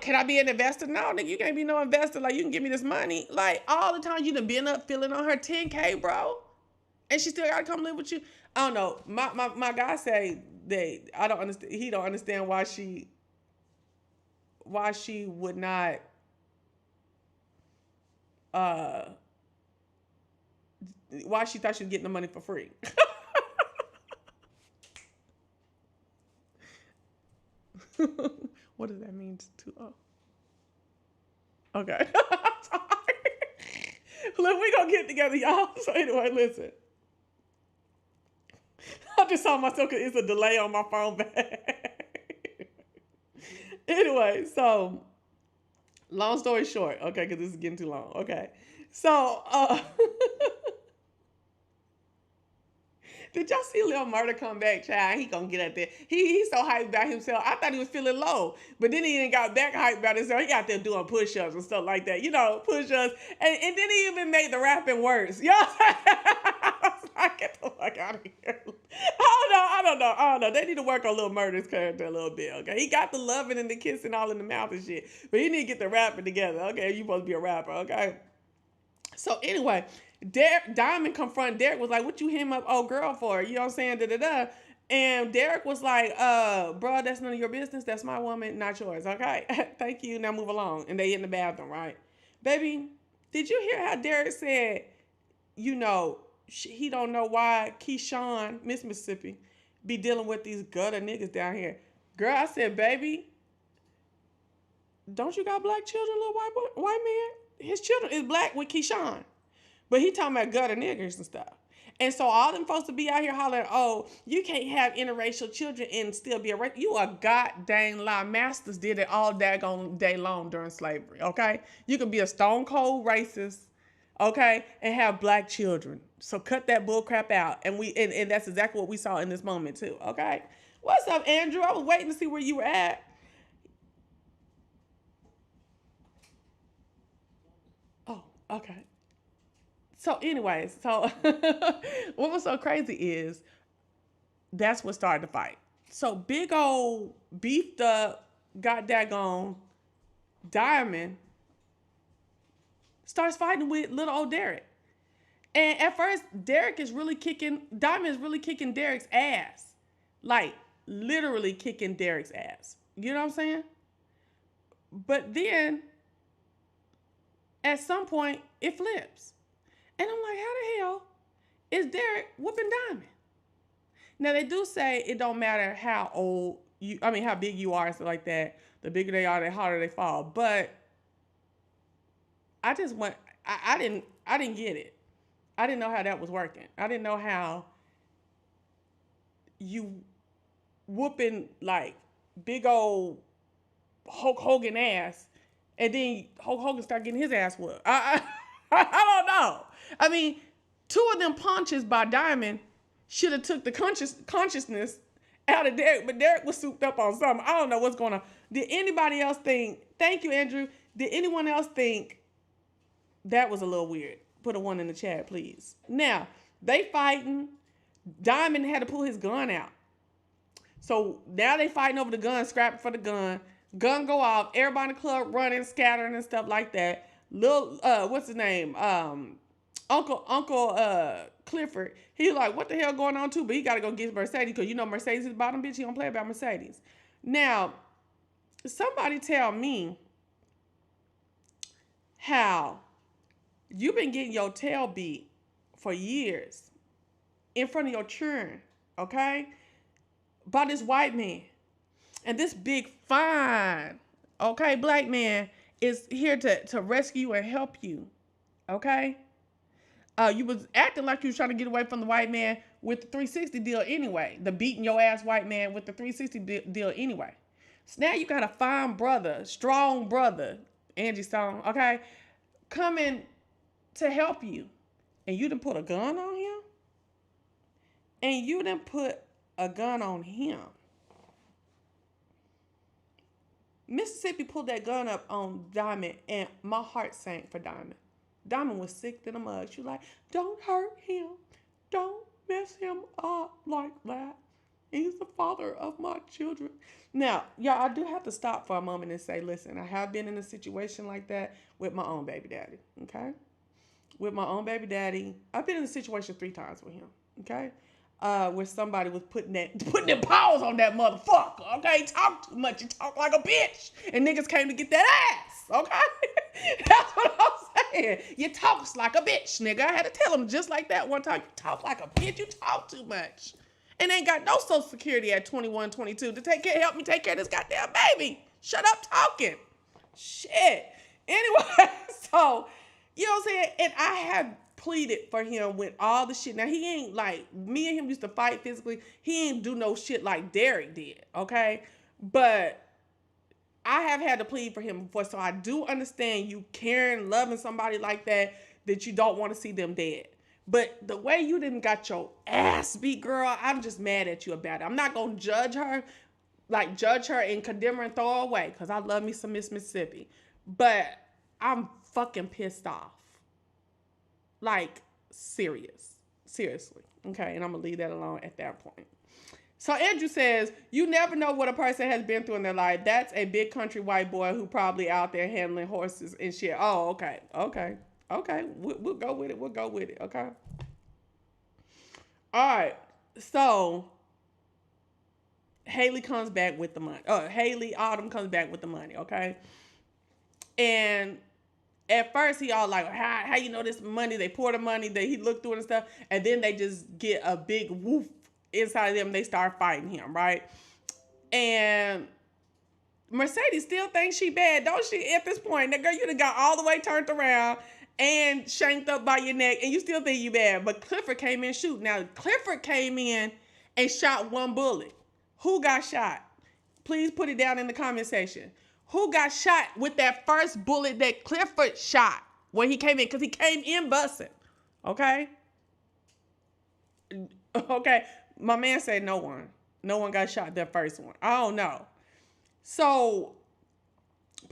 Speaker 1: Can I be an investor? No, nigga, you can't be no investor. Like, you can give me this money. Like, all the time you done been up feeling on her 10K, bro. And she still gotta come live with you. I don't know. My guy say that I don't understand. He don't understand why she would not why she thought she was getting the money for free. What does that mean to okay. Look, we gonna get together, y'all. So anyway, listen. I just saw myself because it's a delay on my phone back. Anyway, so long story short, okay, because this is getting too long. Okay, so did y'all see Lil Murder come back, child? He gonna get out there. He's so hyped about himself. I thought he was feeling low, but then he even got back hyped about himself. He got there doing push-ups and stuff like that. You know, push-ups, and then he even made the rapping worse. You know what I'm saying? I was like, get the fuck out of here. I don't know. They need to work on Lil Murder's character a little bit. Okay, he got the loving and the kissing all in the mouth and shit, but he need to get the rapping together. Okay, you supposed to be a rapper. Okay. So anyway, Diamond confront Derek, was like, what you him up old girl for? You know what I'm saying? Da da da. And Derek was like, bro, that's none of your business. That's my woman, not yours. Okay. Thank you. Now move along. And they in the bathroom, right? Baby, did you hear how Derek said, you know, he don't know why Keyshawn, Miss Mississippi, be dealing with these gutter niggas down here? Girl, I said, baby, don't you got black children, little white man? His children is black with Keyshawn. But he talking about gutter niggers and stuff. And so all them folks to be out here hollering, oh, you can't have interracial children and still be a race. You a goddamn lie. Masters did it all daggone day long during slavery, okay? You can be a stone cold racist, okay, and have black children. So cut that bull crap out. And that's exactly what we saw in this moment too, okay? What's up, Andrew? I was waiting to see where you were at. Oh, okay. So anyways, so what was so crazy is that's what started the fight. So big old beefed up, got daggone Diamond starts fighting with little old Derek. And at first, Diamond is really kicking Derek's ass. Like, literally kicking Derek's ass. You know what I'm saying? But then, at some point, it flips. And I'm like, how the hell is Derek whooping Diamond? Now they do say it don't matter how old you, I mean how big you are and stuff like that. The bigger they are, the harder they fall. But I just want, I didn't get it. I didn't know how that was working. I didn't know how you whooping like big old Hulk Hogan ass, and then Hulk Hogan start getting his ass whooped. I don't know. I mean, two of them punches by Diamond should have took the consciousness out of Derek, but Derek was souped up on something. I don't know what's going on. Did anybody else think? Thank you, Andrew. Did anyone else think that was a little weird? Put a 1 in the chat, please. Now they fighting. Diamond had to pull his gun out. So now they fighting over the gun, scrapping for the gun. Gun go off. Everybody in the club running, scattering and stuff like that. Little, what's his name? Uncle Clifford. He like, what the hell going on too? But he got to go get Mercedes because you know Mercedes is bottom bitch. He don't play about Mercedes. Now, somebody tell me how you've been getting your tail beat for years in front of your children, okay? By this white man. And this big, fine, okay, black man is here to rescue and help you, okay? You was acting like you was trying to get away from the white man with the 360 deal anyway. The beating your ass white man with the 360 deal anyway. So now you got a fine brother, strong brother, Angie Stone, okay, coming to help you. And you done put a gun on him? And you done put a gun on him. Mississippi pulled that gun up on Diamond, and my heart sank for Diamond. Diamond was sick to the mud. She was like, don't hurt him. Don't mess him up like that. He's the father of my children. Now, y'all, I do have to stop for a moment and say, listen, I have been in a situation like that with my own baby daddy, okay? With my own baby daddy. I've been in a situation 3 times with him, okay? Where somebody was putting their paws on that motherfucker, okay? Talk too much, you talk like a bitch. And niggas came to get that ass, okay? That's what I'm saying. You talk like a bitch, nigga. I had to tell him just like that one time. You talk like a bitch, you talk too much. And ain't got no social security at 21, 22 to help me take care of this goddamn baby. Shut up talking. Shit. Anyway, so, you know what I'm saying? And I have pleaded for him with all the shit. Now, he ain't like, me and him used to fight physically. He ain't do no shit like Derek did, okay? But I have had to plead for him before, so I do understand you caring, loving somebody like that you don't want to see them dead. But the way you didn't got your ass beat, girl, I'm just mad at you about it. I'm not going to judge her and condemn her and throw her away, because I love me some Miss Mississippi. But I'm fucking pissed off. Like, seriously, okay? And I'm going to leave that alone at that point. So Andrew says, you never know what a person has been through in their life. That's a big country white boy who probably out there handling horses and shit. Oh, okay. We'll go with it, okay? All right, so Haley comes back with the money. Haley Autumn comes back with the money, okay? And at first, he all like, how you know this money? They pour the money, he looked through it and stuff, and then they just get a big woof inside of them. They start fighting him, right? And Mercedes still thinks she bad, don't she? At this point, that girl, you done got all the way turned around and shanked up by your neck, and you still think you bad. But Clifford came in shooting. Now, Clifford came in and shot 1 bullet. Who got shot? Please put it down in the comment section. Who got shot with that first bullet that Clifford shot when he came in? Because he came in busting. Okay? Okay. My man said no one. No one got shot that first one. I don't know. So,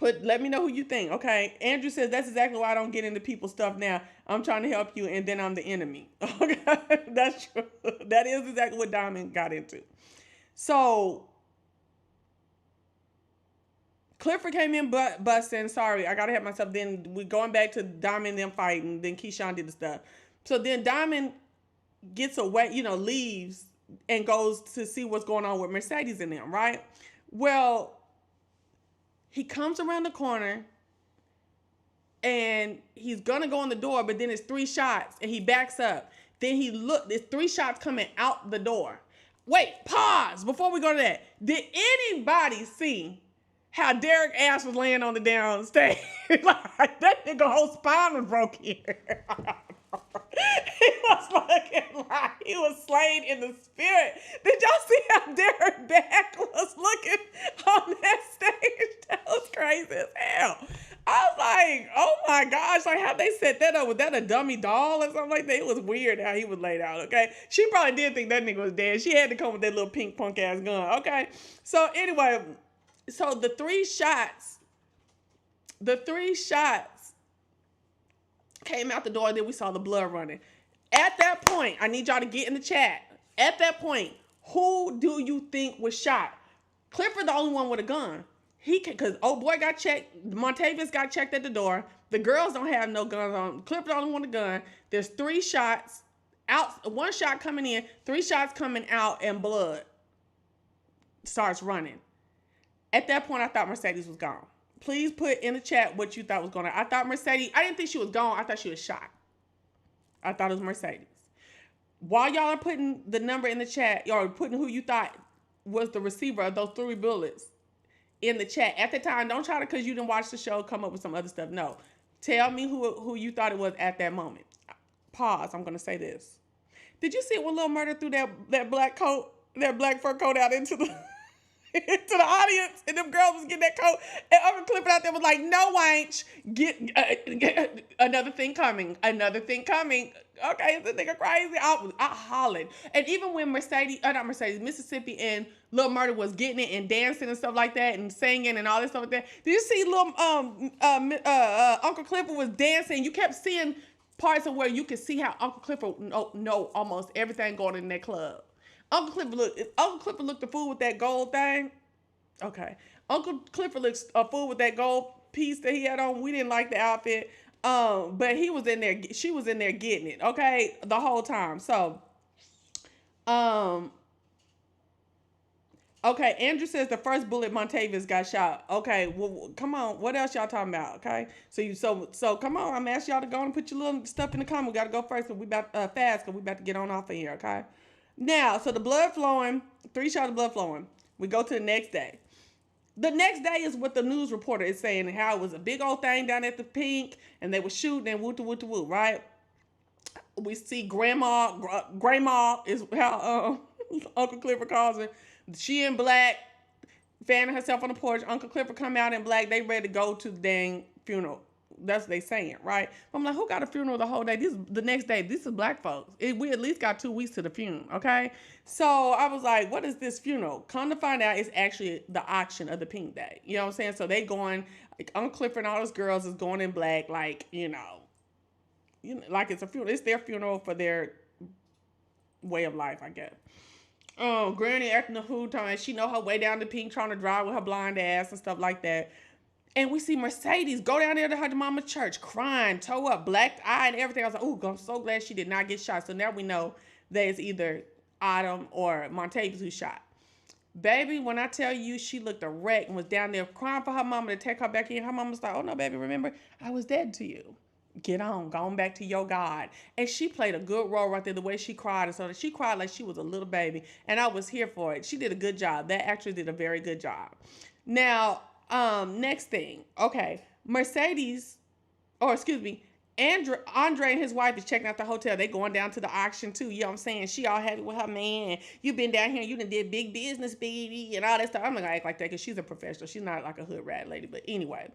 Speaker 1: let me know who you think. Okay? Andrew says, that's exactly why I don't get into people's stuff now. I'm trying to help you, and then I'm the enemy. Okay? That's true. That is exactly what Diamond got into. So, Clifford came in busting. Sorry, I gotta help myself. Then we going back to Diamond and them fighting. Then Keyshawn did the stuff. So then Diamond gets away, leaves and goes to see what's going on with Mercedes and them, right? Well, he comes around the corner and he's gonna go in the door, but then it's 3 shots and he backs up. Then there's 3 shots coming out the door. Wait, pause before we go to that. Did anybody see how Derek ass was laying on the downstage? Like, that nigga whole spine was broke here. He was looking like he was slain in the spirit. Did y'all see how Derek back was looking on that stage? That was crazy as hell. I was like, oh my gosh, like how they set that up. Was that a dummy doll or something like that? It was weird how he was laid out, okay? She probably did think that nigga was dead. She had to come with that little pink punk ass gun, okay? So anyway, so the three shots came out the door, and then we saw the blood running. At that point, I need y'all to get in the chat. At that point, who do you think was shot? Clifford the only one with a gun. He can, because old boy got checked. Montavious got checked at the door. The girls don't have no guns on. Clifford the only one with a gun. There's 3 shots out. 1 shot coming in, 3 shots coming out, and blood starts running. At that point, I thought Mercedes was gone. Please put in the chat what you thought was going on. I thought Mercedes, I didn't think she was gone. I thought she was shot. I thought it was Mercedes. While y'all are putting the number in the chat, or putting who you thought was the receiver of those 3 bullets in the chat. At the time, don't try to, because you didn't watch the show, come up with some other stuff. No. Tell me who you thought it was at that moment. Pause. I'm going to say this. Did you see when Lil Murder threw that black coat, that black fur coat out into the into the audience, and them girls was getting that coat, and Uncle Clifford out there was like, no, wench, get another thing coming. Okay, is this nigga crazy? I hollered. And even when Mississippi and Lil Murder was getting it and dancing and stuff like that and singing and all this stuff like that, did you see Uncle Clifford was dancing? You kept seeing parts of where you could see how Uncle Clifford know almost everything going in that club. Uncle Clifford looked a fool with that gold thing. Okay. Uncle Clifford looks a fool with that gold piece that he had on. We didn't like the outfit. But he was in there, she was in there getting it, okay, the whole time. So, okay, Andrew says the first bullet Montavious got shot. Okay, well, come on, what else y'all talking about? Okay, so come on, I'm asking y'all to go and put your little stuff in the comment. We gotta go first, cause we about fast, cause we about to get on off of here. Okay, now, so the blood flowing, 3 shots of blood flowing. We go to the next day. The next day is what the news reporter is saying, and how it was a big old thing down at the Pynk, and they were shooting and woo, right? We see Grandma is how Uncle Clifford calls her. She in black, fanning herself on the porch. Uncle Clifford come out in black. They ready to go to the dang funeral. That's what they saying, right? I'm like, who got a funeral the whole day? This the next day. This is black folks. We at least got 2 weeks to the funeral, okay? So I was like, what is this funeral? Come to find out, it's actually the auction of the Pynk Day. You know what I'm saying? So they going, like, Uncle Clifford and all those girls is going in black, like, you know, like it's a funeral. It's their funeral for their way of life, I guess. Granny acting a fool, time she know her way down to Pynk, trying to drive with her blind ass and stuff like that. And we see Mercedes go down there to her mama's church, crying, toe up, black eye and everything. I was like, oh, I'm so glad she did not get shot. So now we know that it's either Autumn or Montavious who shot. Baby, when I tell you she looked a wreck and was down there crying for her mama to take her back in, her mama was like, oh no, baby, remember, I was dead to you. Get on, going back to your God. And she played a good role right there, the way she cried. And so she cried like she was a little baby. And I was here for it. She did a good job. That actress did a very good job. Now, next thing. Okay. Andre and his wife is checking out the hotel. They going down to the auction too. You know what I'm saying? She all happy with her man. You been down here, you done did big business, baby, and all that stuff. I'm not gonna act like that because she's a professional. She's not like a hood rat lady. But anyway.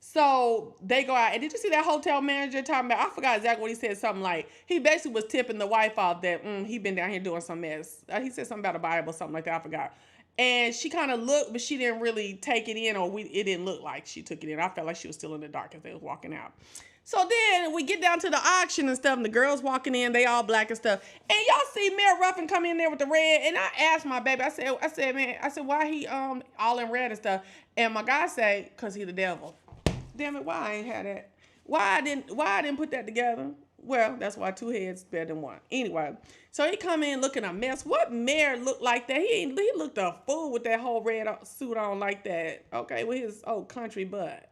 Speaker 1: So they go out. And did you see that hotel manager talking about, I forgot exactly what he said, something like, he basically was tipping the wife off that he been down here doing some mess. He said something about a Bible, something like that. I forgot. And she kind of looked, but she didn't really take it in, or it didn't look like she took it in. I felt like she was still in the dark as they was walking out. So then we get down to the auction and stuff, and the girls walking in, they all black and stuff. And y'all see Mayor Ruffin come in there with the red, and I asked my baby, I said, man, why he all in red and stuff? And my guy said, cause he the devil. Damn it, why I ain't had that? Why I didn't put that together? Well, that's why 2 heads better than 1. Anyway, so he come in looking a mess. What mayor looked like that? He looked a fool with that whole red suit on like that. Okay, with his old country butt.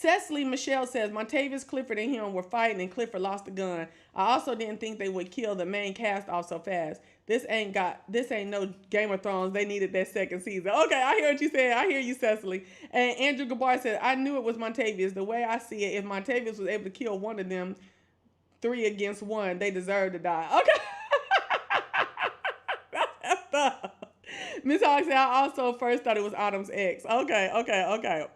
Speaker 1: Cecily Michelle says Montavious, Clifford, and him were fighting, and Clifford lost the gun. I also didn't think they would kill the main cast off so fast. This ain't no Game of Thrones. They needed that second season. Okay, I hear what you said. I hear you, Cecily. And Andrew Gabar said, I knew it was Montavious. The way I see it, if Montavious was able to kill one of them, 3 against 1, they deserve to die. Okay. That's tough. Miss Hawk said, I also first thought it was Autumn's ex. Okay.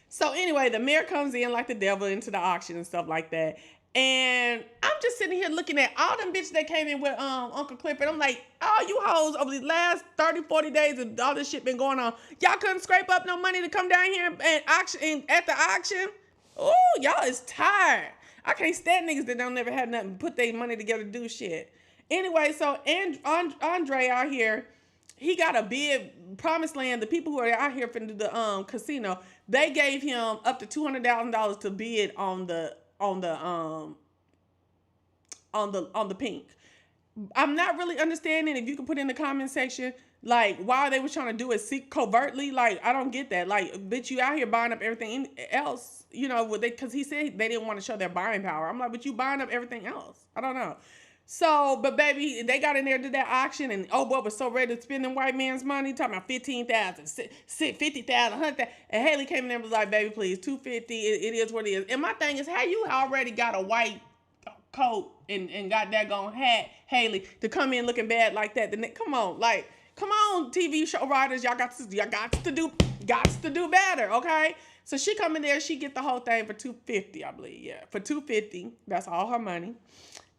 Speaker 1: So anyway, the mayor comes in like the devil into the auction and stuff like that. And I'm just sitting here looking at all them bitches that came in with Uncle Clifford. I'm like, all you hoes over the last 30, 40 days and all this shit been going on. Y'all couldn't scrape up no money to come down here and auction at the auction. Ooh, y'all is tired. I can't stand niggas that don't never have nothing put their money together to do shit. Anyway, so Andre out here, he got a bid, promised land. The people who are out here from the casino, they gave him up to $200,000 to bid on the Pynk. I'm not really understanding. If you can put in the comment section, like, why they was trying to do it covertly. Like, I don't get that. Like, bitch, you out here buying up everything else, you know, because he said they didn't want to show their buying power. I'm like, but you buying up everything else. I don't know. So, but baby, they got in there, did that auction, and oh boy was so ready to spend them white man's money, talking about $15,000, $50,000, $100,000. And Haley came in there and was like, baby, please, $250. It is what it is. And my thing is, how you already got a white coat and got that gone hat, Haley, to come in looking bad like that? Then come on, TV show writers, y'all got to do better, okay? So she come in there, she get the whole thing for $250, I believe, yeah, for $250. That's all her money.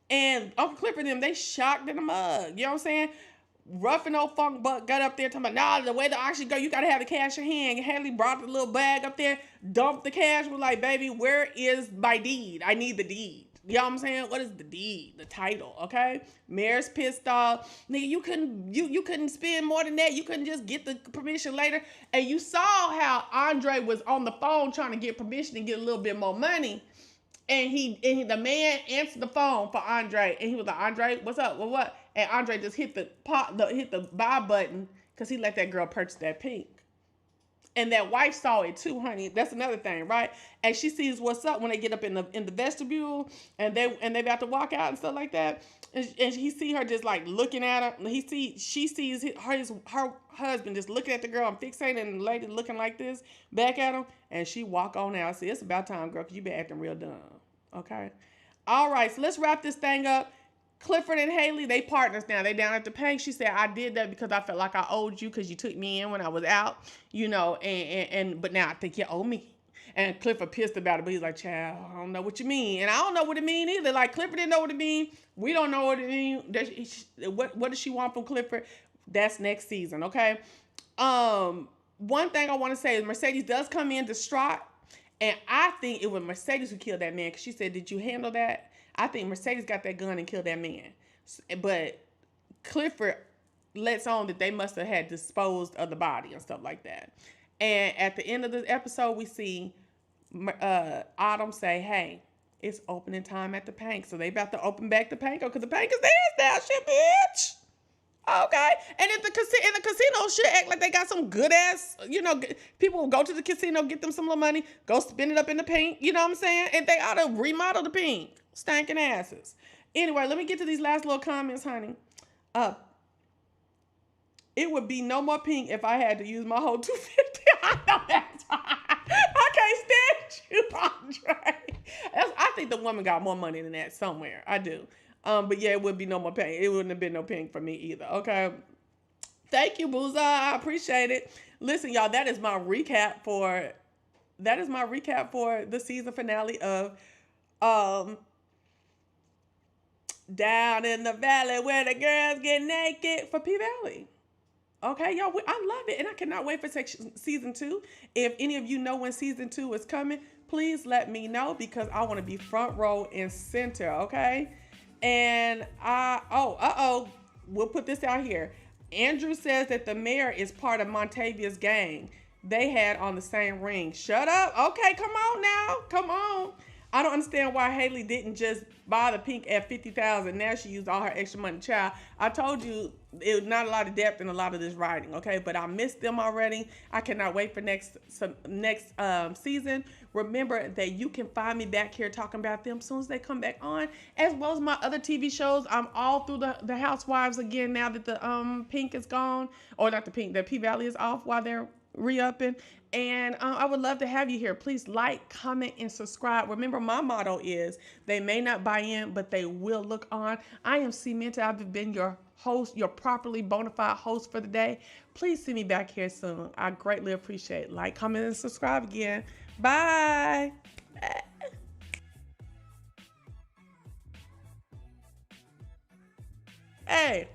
Speaker 1: And Uncle Clifford and them, they shocked in the mug. You know what I'm saying? Rough and old funk buck got up there talking about, nah, the way the auction go, you got to have the cash in hand. And Haley brought the little bag up there, dumped the cash. We're like, baby, where is my deed? I need the deed. You know what I'm saying? What is the deed? The title, okay? Mayor's pissed off. Nigga, you couldn't spend more than that. You couldn't just get the permission later. And you saw how Andre was on the phone trying to get permission to get a little bit more money. And the man answered the phone for Andre, and he was like, Andre, what's up? Well, what? And Andre just hit the buy button because he let that girl purchase that Pynk. And that wife saw it too, honey. That's another thing, right? And she sees what's up when they get up in the vestibule, and they about to walk out and stuff like that. And he see her just like looking at her. She sees her husband just looking at the girl and fixating, and the lady looking like this back at him. And she walk on out. See, it's about time, girl, because you been acting real dumb. Okay. All right, so let's wrap this thing up. Clifford and Haley, they partners now. They down at the Pynk. She said, I did that because I felt like I owed you because you took me in when I was out, you know, but now I think you owe me. And Clifford pissed about it, but he's like, child, I don't know what you mean. And I don't know what it mean either. Like, Clifford didn't know what it mean. We don't know what it mean. What does she want from Clifford? That's next season, okay? One thing I want to say is Mercedes does come in distraught. And I think it was Mercedes who killed that man, because she said, did you handle that? I think Mercedes got that gun and killed that man. But Clifford lets on that they must have had disposed of the body and stuff like that. And at the end of the episode, we see Autumn say, hey, it's opening time at the Pynk. So they about to open back the Pynk, because the Pynk is theirs now, shit, bitch. Okay. And if the casino should act like they got some good ass, you know, people will go to the casino, get them some little money, go spend it up in the Pynk, you know what I'm saying? And they ought to remodel the Pynk. Stankin' asses. Anyway, let me get to these last little comments, honey. It would be no more Pynk if I had to use my whole $250. I know that's right. I can't stand you, Andre. I think the woman got more money than that somewhere. I do. But yeah, it would be no more Pynk. It wouldn't have been no Pynk for me either. Okay. Thank you, Booza. I appreciate it. Listen, y'all, that is my recap for the season finale of Down in the Valley Where the Girls Get Naked for P-Valley. Okay, y'all, I love it, and I cannot wait for season 2. If any of you know when season 2 is coming, please let me know, because I want to be front row and center, okay? And we'll put this out here. Andrew says that the mayor is part of Montavious' gang. They had on the same ring. Shut up. Okay, come on now. Come on. I don't understand why Haley didn't just buy the Pynk at $50,000. Now she used all her extra money. Child, I told you not a lot of depth in a lot of this writing, okay? But I missed them already. I cannot wait for next season. Remember that you can find me back here talking about them as soon as they come back on, as well as my other TV shows. I'm all through the Housewives again now that the Pynk is gone, or not the Pynk, the P Valley is off while they're re-upping. And I would love to have you here. Please like, comment, and subscribe. Remember, my motto is they may not buy in, but they will look on. I am Cementa. I've been your host, your properly bona fide host for the day. Please see me back here soon. I greatly appreciate it. Like, comment, and subscribe again. Bye. Hey.